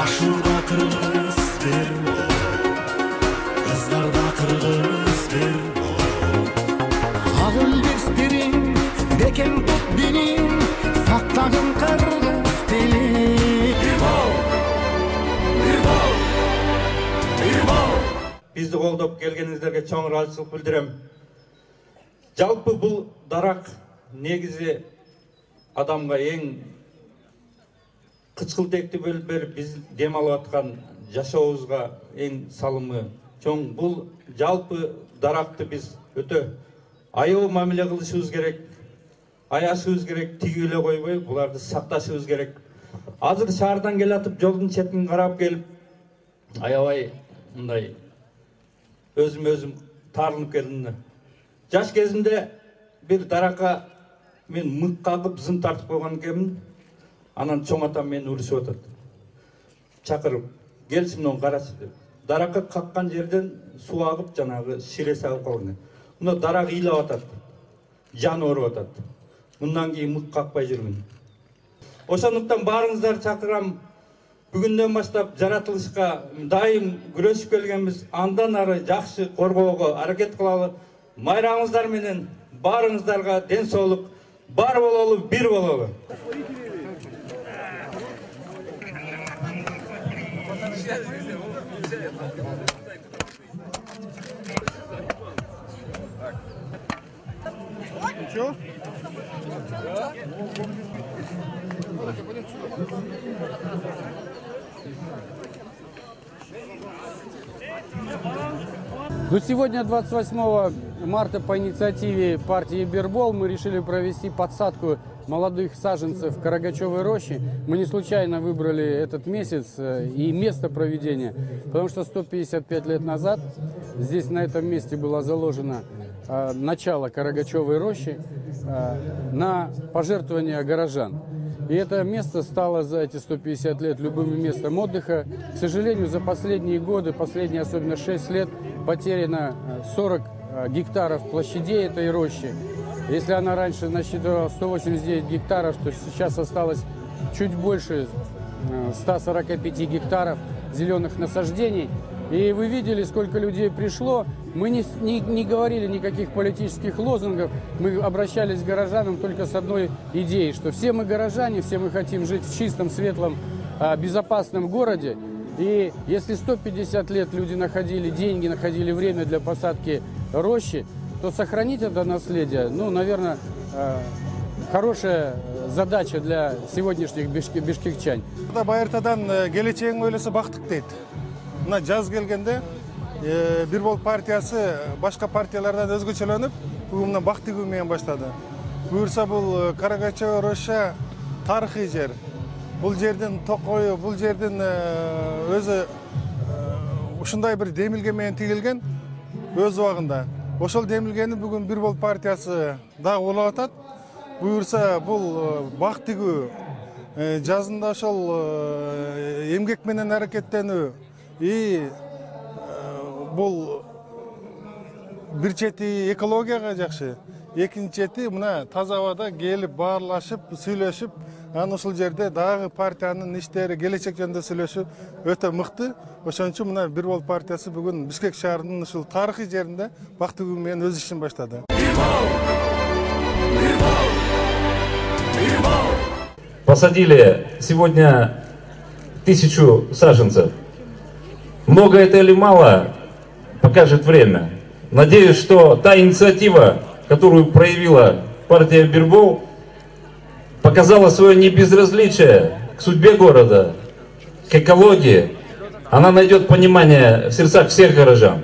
Ашууда кыргыз бербо, кыздарда кыргыз бербо. Агыл дестерин, бекем тут динин, сактагын кыргыз тилин. Бирбо, бирбо, бирбо. Бизди колдоп келгениңиздерге чоң ыраазычылык билдирем. Жалпы бул дарак негизи адамга эң кычкылтекти бөлүп берип биз дем алып аткан жашообузга эң салымы чоң. Бул жалпы даракты биз өтө аябуу мамиле кылышыбыз керек, аяшыбыз керек, тиги эле койбой буларды сакташыбыз керек. Азыр шаардан келатып жолдун четин карап келип аябай мындай өзүм таарынып келдим. Жаш кезимде бир даракка мен мык кагып зын тартып койгон экенмин. Анан чоң атам мени урушуп атат. Чакырып, келчи муну карачы деп. Даракка каккан жерден суу агып, жанагы ширесе агып калган. Мына дарак ыйлап атат. Жан ооруп атат. Мындан кийин мык какпай жүргүн. Ошондуктан баарыңыздарды чакырам. Бүгүндөн баштап жаратылышка дайым күрөшүп келгенбиз. Андан ары жакшы коргоого аракет кылалы. Майрамыңыздар менен баарыңыздарга ден соолук, бар бололу, бир бололу. Но сегодня, 28 марта, по инициативе партии Бербол, мы решили провести подсадку молодых саженцев в Карагачевой роще. Мы не случайно выбрали этот месяц и место проведения, потому что 155 лет назад здесь, на этом месте, было заложено начало Карагачевой рощи на пожертвования горожан. И это место стало за эти 150 лет любым местом отдыха. К сожалению, за последние годы, последние особенно 6 лет, потеряно 40 гектаров площадей этой рощи. Если она раньше насчитывала 189 гектаров, то сейчас осталось чуть больше 145 гектаров зеленых насаждений. И вы видели, сколько людей пришло. Мы не говорили никаких политических лозунгов. Мы обращались к горожанам только с одной идеей, что все мы горожане, все мы хотим жить в чистом, светлом, безопасном городе. И если 150 лет люди находили деньги, находили время для посадки рощи, то сохранить это наследие, ну, наверное, хорошая задача для сегодняшних бишкекчан. Байыртадан келечегин ойлосо бактык дейт. Мына жаз келгенде Бирбол партиясы башка партиялардан өзгөчөлөнүп, бүгүн бак тигүү менен баштады. Буюрса бул Карагачева роща тарыхый жер. Бул жердин токою, бул жердин өзү ушундай бир демилге менен тигилген өз убагында. Ошол демилгени бүгүн Бирбол партиясы дагы улап атат. Буюрса бул бак тигүү, жазында ошол эмгек менен аракеттенүү и бул бир чети экологияга жакшы, экинчи чети мына таза абада келип баарлашып, сүйлөшүп, анан ушул жерде дагы партиянын иштери, келечек жөнүндө сүйлөшүү өтө мыкты. Ошон үчүн мына Бирбол партиясы бүгүн Бишкек шаарынын ушул тарыхый жеринде бак тигүү менен өз ишин баштады. Посадили сегодня 1000 саженцев. Много это или мало, покажет время. Надеюсь, что та инициатива, которую проявила партия Бирбол, показала свое небезразличие к судьбе города, к экологии. Она найдет понимание в сердцах всех горожан.